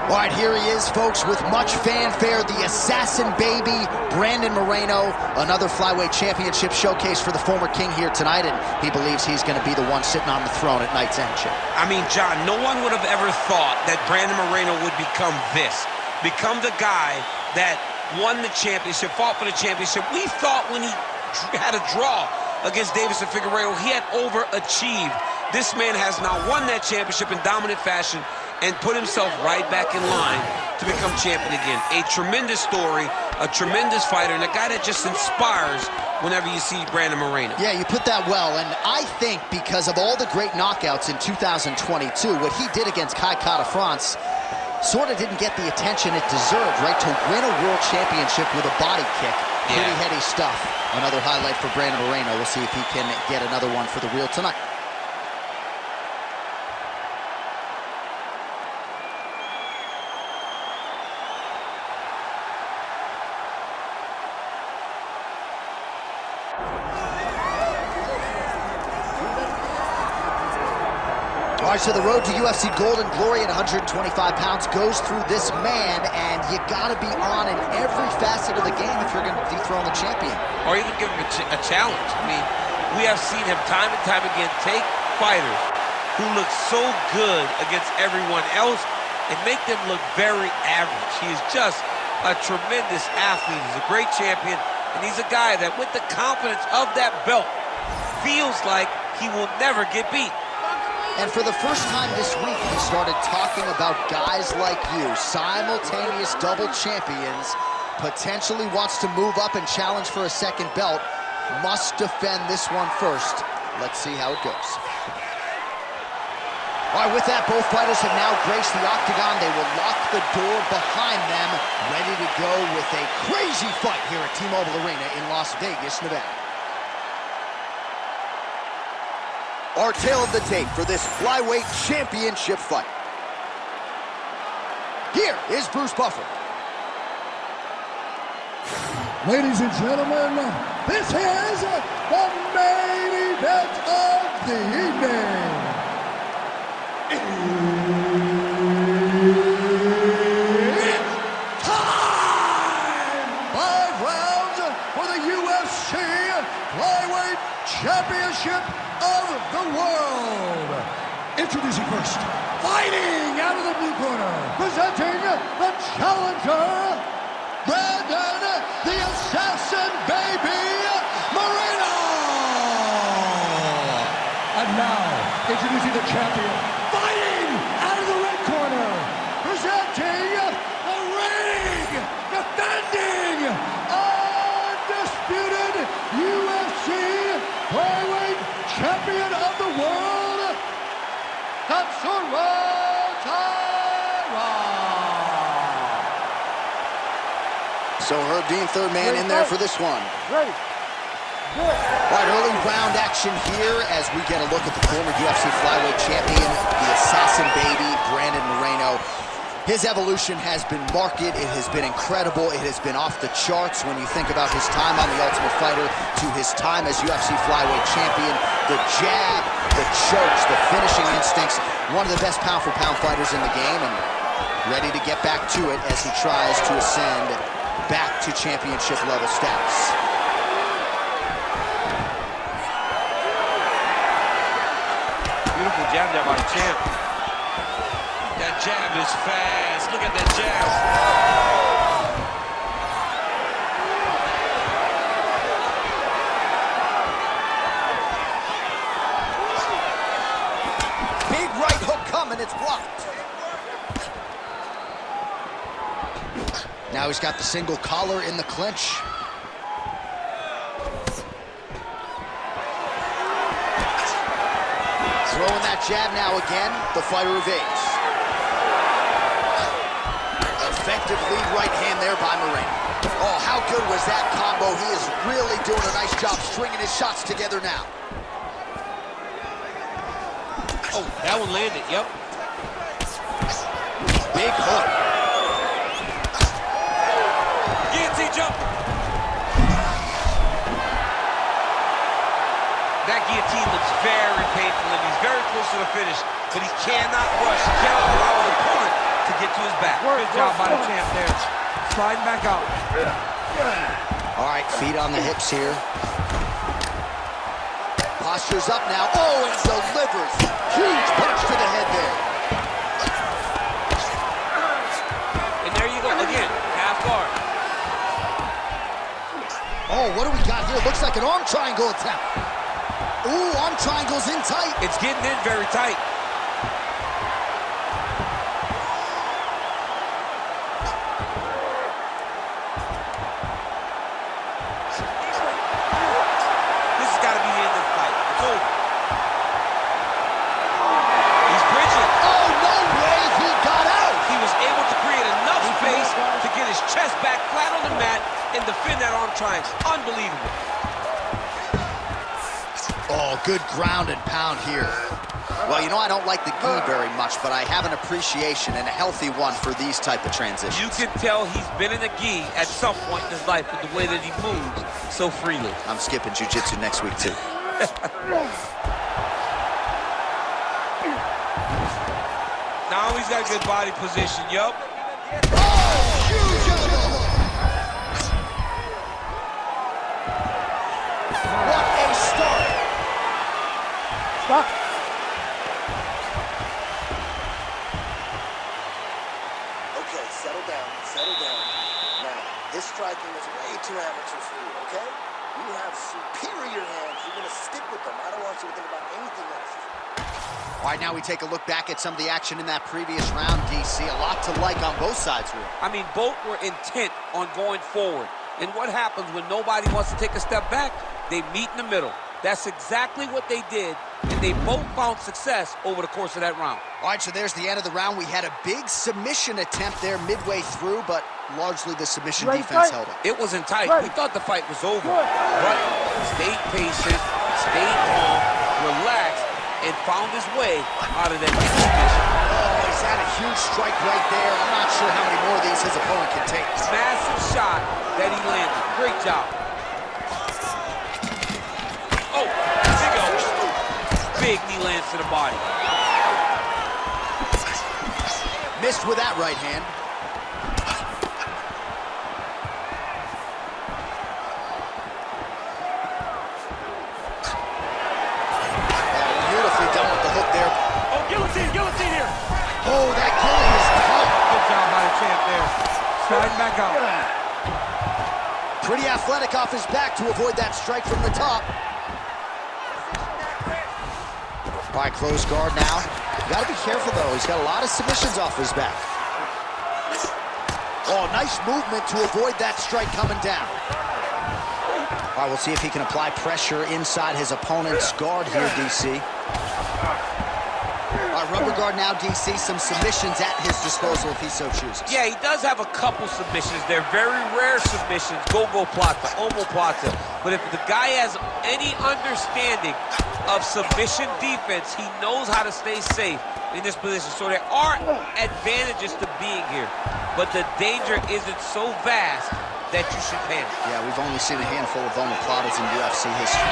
All right, here he is, folks, with much fanfare, the assassin baby, Brandon Moreno, another flyweight championship showcase for the former king here tonight, and he believes he's going to be the one sitting on the throne at night's end, Chip. I mean, John, no one would have ever thought that Brandon Moreno would become the guy that won the championship, fought for the championship. We thought when he had a draw against Davis and Figueiredo, he had overachieved. This man has now won that championship in dominant fashion and put himself right back in line to become champion again. A tremendous story, a tremendous fighter, and a guy that just inspires whenever you see Brandon Moreno. Yeah, you put that well, and I think because of all the great knockouts in 2022, what he did against Kai Kara-France sort of didn't get the attention it deserved, right? To win a world championship with a body kick, pretty heady stuff. Another highlight for Brandon Moreno. We'll see if he can get another one for the real tonight. All right, so the road to UFC Golden Glory at 125 pounds goes through this man, and you gotta be on in every facet of the game if you're gonna dethrone the champion. Or even give him a challenge. I mean, we have seen him time and time again take fighters who look so good against everyone else and make them look very average. He is just a tremendous athlete. He's a great champion, and he's a guy that with the confidence of that belt feels like he will never get beat. And for the first time this week, he started talking about guys like you, simultaneous double champions, potentially wants to move up and challenge for a second belt, must defend this one first. Let's see how it goes. All right, with that, both fighters have now graced the octagon. They will lock the door behind them, ready to go with a crazy fight here at T-Mobile Arena in Las Vegas, Nevada. Our tale of the tape for this flyweight championship fight. Here is Bruce Buffer. Ladies and gentlemen, this is the main event of the evening. It's time! 5 rounds for the UFC Flyweight Championship of the world. Introducing first, fighting out of the blue corner, presenting the challenger, Brandon the Assassin Baby Moreno. And now, introducing the champion, fighting out of the red corner, presenting the reigning, defending, undisputed UFC Flyweight Champion of the world, Tatsuro Taira. So Herb Dean, third man in there for this one. Ready. All right, early round action here as we get a look at the former UFC flyweight champion, the assassin baby, Brandon Moreno. His evolution has been marked. It has been incredible. It has been off the charts when you think about his time on The Ultimate Fighter to his time as UFC flyweight champion. The jab, the chokes, the finishing instincts. One of the best pound-for-pound fighters in the game, and ready to get back to it as he tries to ascend back to championship level status. Beautiful jab there by the champ. That jab is fast. Look at that jab. Big right hook coming, it's blocked. Now he's got the single collar in the clinch. Throwing that jab now again, the fighter evades. Effective lead right hand there by Moreno. Oh, how good was that combo? He is really doing a nice job stringing his shots together now. Oh, that one landed, yep. Big hook. Guillotine jump. That guillotine looks very painful, and he's very close to the finish, but he cannot rush. He cannot allow his opponent to get to his back. Good job by the champ there. Sliding back out. All right, feet on the hips here. Posture's up now. Oh, and delivers. Huge punch to the head there. And there you go, again, half guard. Oh, what do we got here? Looks like an arm triangle attempt. Ooh, arm triangle's in tight. It's getting in very tight. This has got to be the end of the fight. It's over. He's bridging. Oh, no way he got out. He was able to create enough space to get his chest back flat on the mat and defend that arm triangle. Unbelievable. Oh, good ground and pound here. Well, you know, I don't like the gi very much, but I have an appreciation and a healthy one for these type of transitions. You can tell he's been in a gi at some point in his life with the way that he moves so freely. I'm skipping jiu-jitsu next week, too. Now he's got a good body position, yup. Oh, huge elbow. What a start. Stop. Okay, settle down, settle down. Now, this striking is way too amateur for you, okay? You have superior hands. You're going to stick with them. I don't want you to think about anything else. All right, now we take a look back at some of the action in that previous round, DC. A lot to like on both sides here. I mean, both were intent on going forward. And what happens when nobody wants to take a step back? They meet in the middle. That's exactly what they did, and they both found success over the course of that round. All right, so there's the end of the round. We had a big submission attempt there midway through, but largely the submission defense held up. It wasn't tight. We thought the fight was over. But stayed patient, stayed calm, relaxed, and found his way out of that submission. Oh, he's had a huge strike right there. I'm not sure how many more of these his opponent can take. Massive shot that he landed. Great job. Oh, big elbow. Big knee lands to the body. Missed with that right hand. Oh, beautifully done with the hook there. Oh, guillotine here. Oh, that killing is tough. Good job by the champ there. Sliding back out. Pretty athletic off his back to avoid that strike from the top. All right, close guard now. You gotta be careful, though. He's got a lot of submissions off his back. Oh, nice movement to avoid that strike coming down. All right, we'll see if he can apply pressure inside his opponent's guard here, DC. All right, rubber guard now, DC. Some submissions at his disposal if he so chooses. Yeah, he does have a couple submissions. They're very rare submissions. Go-go plata, omoplata. But if the guy has any understanding of submission defense, he knows how to stay safe in this position. So there are advantages to being here, but the danger isn't so vast that you should panic. Yeah, we've only seen a handful of omoplatas in UFC history.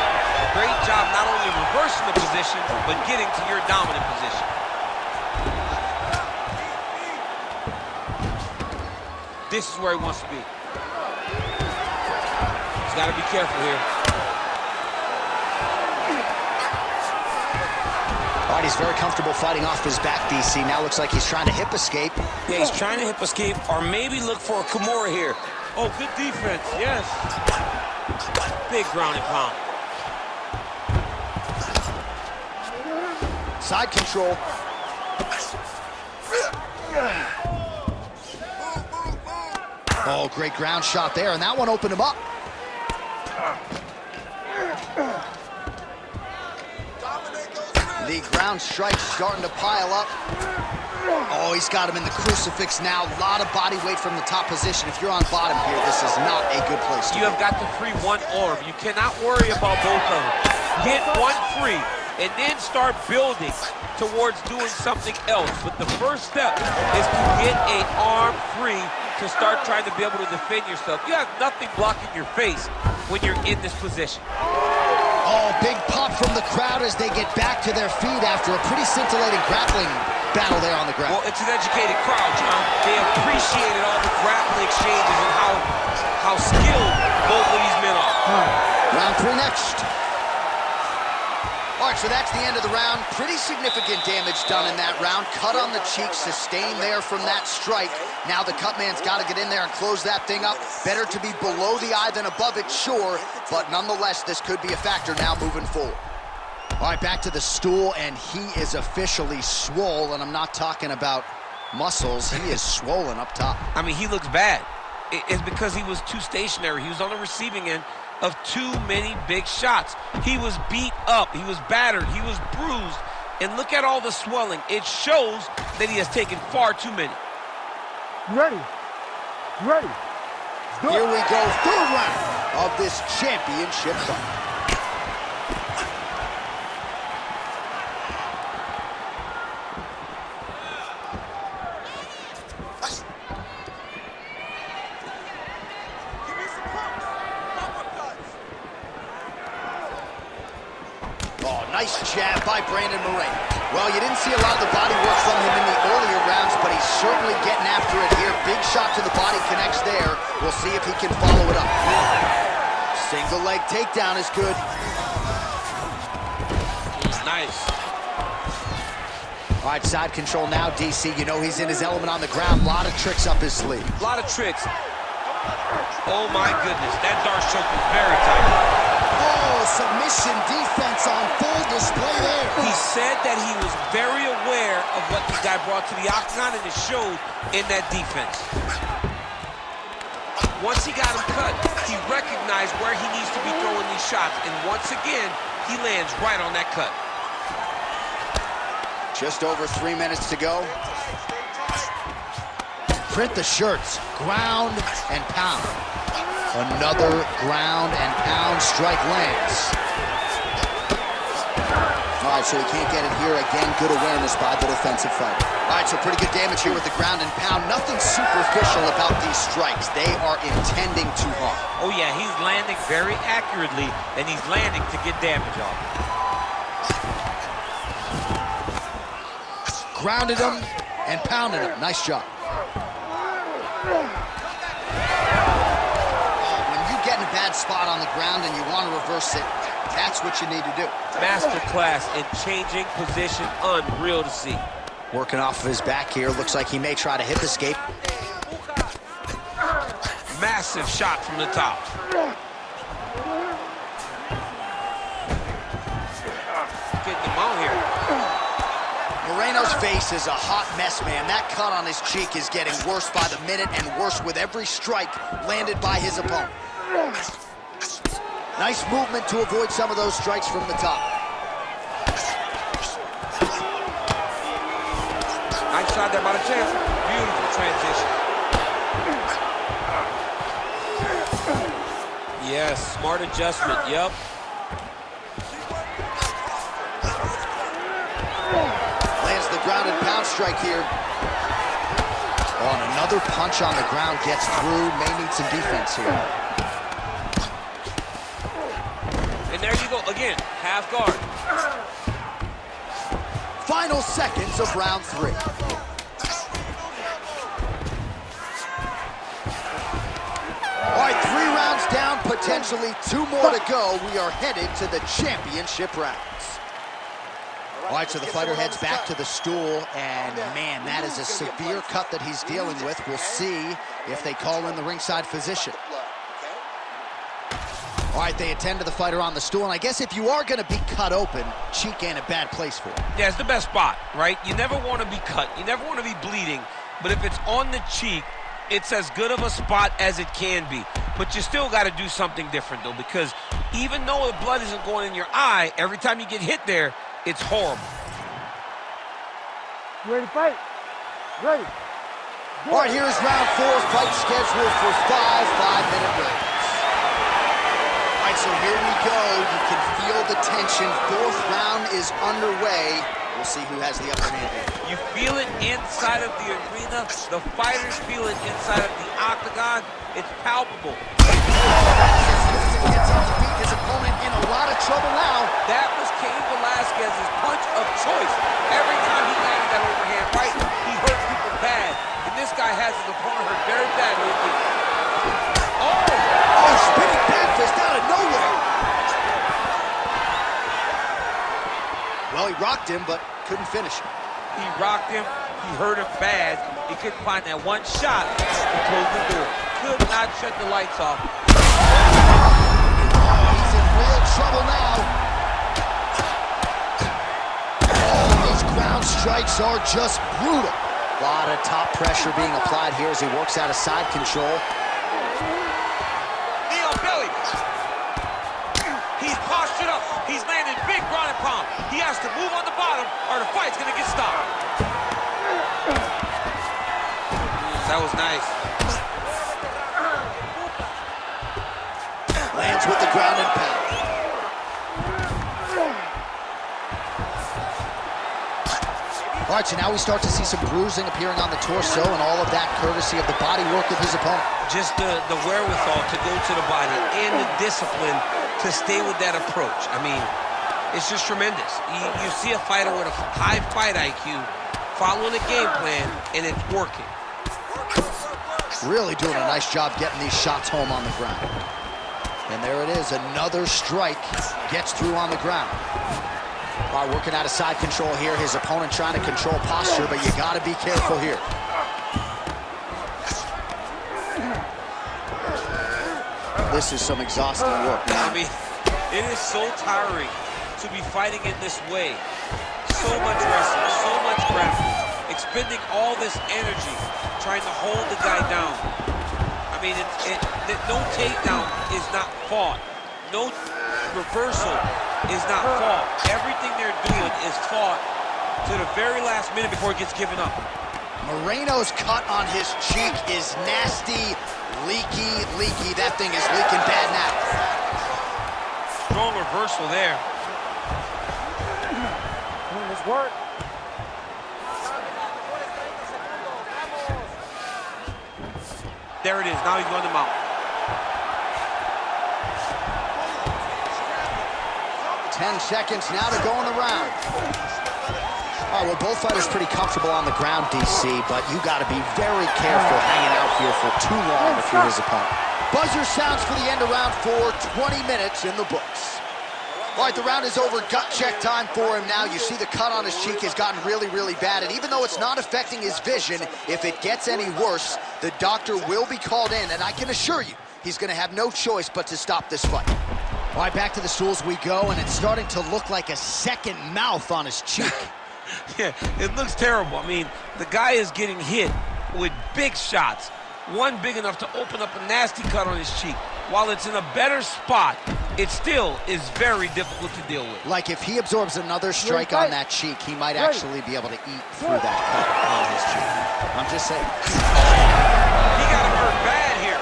Great job not only reversing the position, but getting to your dominant position. This is where he wants to be. He's got to be careful here. All right, he's very comfortable fighting off his back, DC. Now looks like he's trying to hip escape. Yeah, he's trying to hip escape, or maybe look for a Kimura here. Oh, good defense, yes. Big ground and pound. Side control. Oh, great ground shot there, and that one opened him up. The ground strike starting to pile up. Oh, he's got him in the crucifix now. A lot of body weight from the top position. If you're on bottom here, this is not a good place to be. You have got to free one arm. You cannot worry about both of them. Get one free, and then start building towards doing something else. But the first step is to get an arm free to start trying to be able to defend yourself. You have nothing blocking your face when you're in this position. Oh, big pop from the crowd as they get back to their feet after a pretty scintillating grappling battle there on the ground. Well, it's an educated crowd, John. how skilled both of these men are. Round 3 next. All right, so that's the end of the round. Pretty significant damage done in that round. Cut on the cheek, sustained there from that strike. Now the cut man's got to get in there and close that thing up. Better to be below the eye than above it, sure. But nonetheless, this could be a factor now moving forward. All right, back to the stool, and he is officially swole, and I'm not talking about muscles. He is swollen up top. I mean, he looks bad. It's because he was too stationary. He was on the receiving end of too many big shots. He was beat up, he was battered, he was bruised, and look at all the swelling. It shows that he has taken far too many. You ready? You ready? Here we go, third round of this championship fight. Nice jab by Brandon Moreno. Well, you didn't see a lot of the body work from him in the earlier rounds, but he's certainly getting after it here. Big shot to the body connects there. We'll see if he can follow it up. Single leg takedown is good. Nice. All right, side control now, DC. You know he's in his element on the ground. A lot of tricks up his sleeve. A lot of tricks. Oh, my goodness. That Darce choke was very tight. Oh, submission defense on full display there. He said that he was very aware of what this guy brought to the octagon, and it showed in that defense. Once he got him cut, he recognized where he needs to be throwing these shots, and once again, he lands right on that cut. Just over 3 minutes to go. Print the shirts, ground and pound. Another ground and pound strike lands. All right, so he can't get it here. Again, good awareness by the defensive fighter. All right, so pretty good damage here with the ground and pound. Nothing superficial about these strikes. They are intending to harm. Oh, yeah, he's landing very accurately, and he's landing to get damage off. Grounded him and pounded him. Nice job. Get in a bad spot on the ground and you want to reverse it, that's what you need to do. Masterclass in changing position, unreal to see. Working off of his back here, looks like he may try to hip escape. Massive shot from the top. Getting him out here. Moreno's face is a hot mess, man. That cut on his cheek is getting worse by the minute and worse with every strike landed by his opponent. Nice movement to avoid some of those strikes from the top. Nice shot there by the champ. Beautiful transition. Yes, smart adjustment, yep. Lands the ground and pound strike here. Oh, and another punch on the ground gets through. May need some defense here. And there you go, again, half guard. Final seconds of round 3. All right, 3 rounds down, potentially 2 more to go. We are headed to the championship rounds. All right, so the fighter heads back to the stool, and man, that is a severe cut that he's dealing with. We'll see if they call in the ringside physician. All right, they attend to the fighter on the stool, and I guess if you are going to be cut open, cheek ain't a bad place for it. Yeah, it's the best spot, right? You never want to be cut. You never want to be bleeding, but if it's on the cheek, it's as good of a spot as it can be. But you still got to do something different, though, because even though the blood isn't going in your eye, every time you get hit there, it's horrible. You ready to fight? Ready. All right, here's round 4, fight scheduled for 5 5-minute rounds. All right, so here we go. You can feel the tension. 4th round is underway. We'll see who has the upper hand here. You feel it inside of the arena. The fighters feel it inside of the octagon. It's palpable. Gets up to beat his opponent in a lot of trouble now. That was Cain Velasquez's punch of choice. Every time he landed that overhand right, he hurt people bad. And this guy has his opponent hurt very badly. Oh! he rocked him, but couldn't finish him. He rocked him. He hurt him bad. He couldn't find that one shot to close the door. Could not shut the lights off. He's in real trouble now. Oh, these ground strikes are just brutal. A lot of top pressure being applied here as he works out of side control. Knee on belly. He's postured up. He's landing big ground and pound. He has to move on the bottom or the fight's gonna get stopped. That was nice. Lands with the ground and pound. All right, so now we start to see some bruising appearing on the torso, and all of that courtesy of the body work of his opponent. Just the wherewithal to go to the body and the discipline to stay with that approach. I mean, it's just tremendous. You see a fighter with a high fight IQ following a game plan, and it's working. Really doing a nice job getting these shots home on the ground. And there it is, another strike gets through on the ground. All right, working out of side control here. His opponent trying to control posture, but you got to be careful here. This is some exhausting work. I mean, it is so tiring to be fighting in this way. So much wrestling, so much grappling, expending all this energy trying to hold the guy down. I mean, no takedown is not fought. No reversal is not fought. Everything they're doing is fought to the very last minute before it gets given up. Moreno's cut on his cheek is nasty, leaky. That thing is leaking bad now. Strong reversal there. Let's work. There it is. Now he's going to mount. 10 seconds now to go in the round. All right, well, both fighters pretty comfortable on the ground, DC, but you got to be very careful hanging out here for too long if you're his opponent. Buzzer sounds for the end of round 4, 20 minutes in the books. All right, the round is over. Gut check time for him now. You see the cut on his cheek has gotten really bad, and even though it's not affecting his vision, if it gets any worse, the doctor will be called in, and I can assure you, he's going to have no choice but to stop this fight. All right, back to the stools we go, and it's starting to look like a second mouth on his cheek. Yeah, it looks terrible. I mean, the guy is getting hit with big shots. One big enough to open up a nasty cut on his cheek. While it's in a better spot, it still is very difficult to deal with. Like if he absorbs another strike on that cheek, he might actually be able to eat through that cut on his cheek. I'm just saying. He got hurt bad here.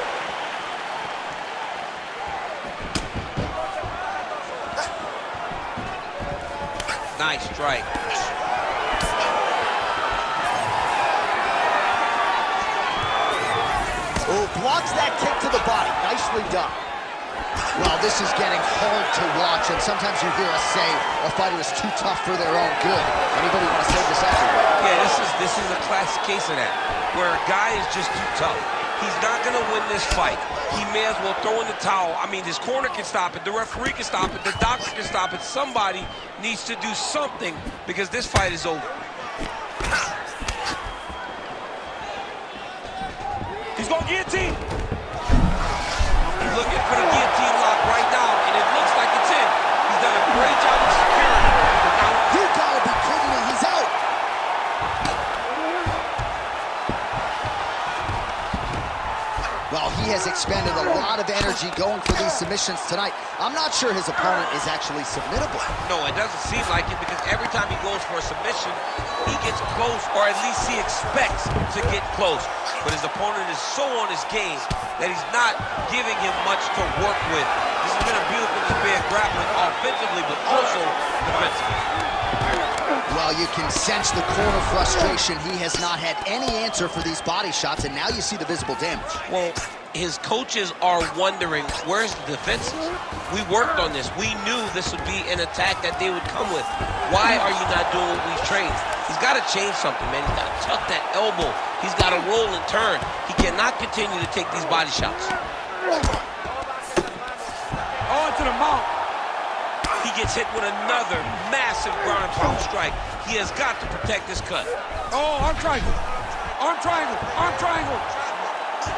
Nice strike. Oh, blocks that kick to the body. Nicely done. Well, this is getting hard to watch, and sometimes you hear us say a fighter is too tough for their own good. Anybody want to say this after? Yeah, this is a classic case of that, where a guy is just too tough. He's not going to win this fight. He may as well throw in the towel. I mean, his corner can stop it, the referee can stop it, the doctor can stop it. Somebody needs to do something because this fight is over. He's going to guillotine. He's looking for the guillotine lock right now, and it looks like it's in. He's done a great job of securing it. You gotta be kidding me, he's out. Well, he has expended a lot of energy going for these submissions tonight. I'm not sure his opponent is actually submittable. No, it doesn't seem like it because every time he goes for a submission, he gets close, or at least he expects to get close. But his opponent is so on his game that he's not giving him much to work with. This has been a beautiful display of grappling offensively, but also defensively. Well, you can sense the corner frustration. He has not had any answer for these body shots, and now you see the visible damage. Well, his coaches are wondering, where's the defenses? We worked on this. We knew this would be an attack that they would come with. Why are you not doing what we've trained? He's got to change something, man. He's got to tuck that elbow. He's got to roll and turn. He cannot continue to take these body shots. On to the mount. He gets hit with another massive ground and pound strike. He has got to protect this cut. Oh, arm triangle. Arm triangle. Arm triangle.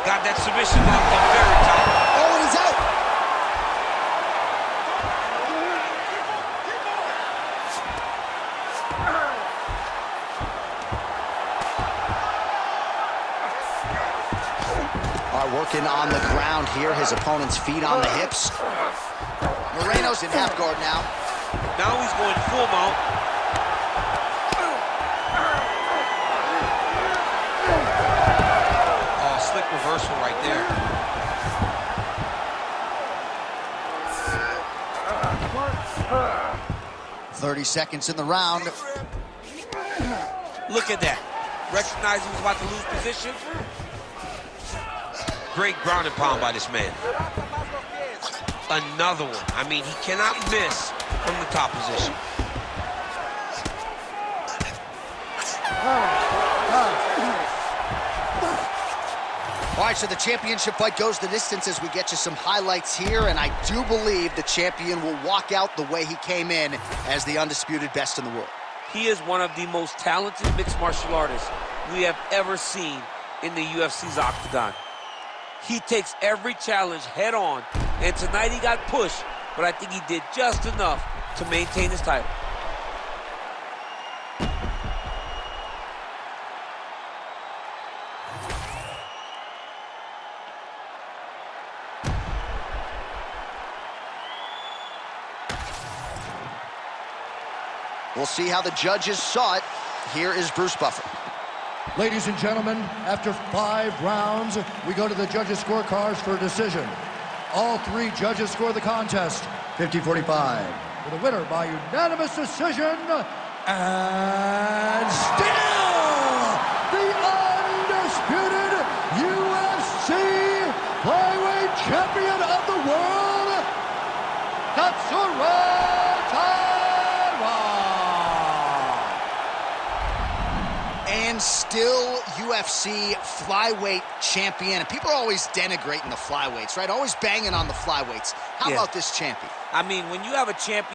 Got that submission locked up very tight. Oh, and he's out. Working on the ground here, his opponent's feet on the hips. Moreno's in half guard now. Now he's going full mount. Oh, slick reversal right there. "30 seconds in the round." Look at that. Recognizing he's about to lose position. Great ground and pound by this man. Another one. I mean, he cannot miss from the top position. All right, so the championship fight goes the distance as we get you some highlights here, and I do believe the champion will walk out the way he came in as the undisputed best in the world. He is one of the most talented mixed martial artists we have ever seen in the UFC's octagon. He takes every challenge head on, and tonight he got pushed, but I think he did just enough to maintain his title. We'll see how the judges saw it. Here is Bruce Buffer. Ladies and gentlemen, after 5 rounds, we go to the judges' scorecards for a decision. All 3 judges score the contest 50-45. With a winner by unanimous decision, and still the undisputed UFC flyweight champion of the world, Tatsuro Taira. And still UFC flyweight champion. And people are always denigrating the flyweights, right? Always banging on the flyweights. How about this champion? I mean, when you have a champion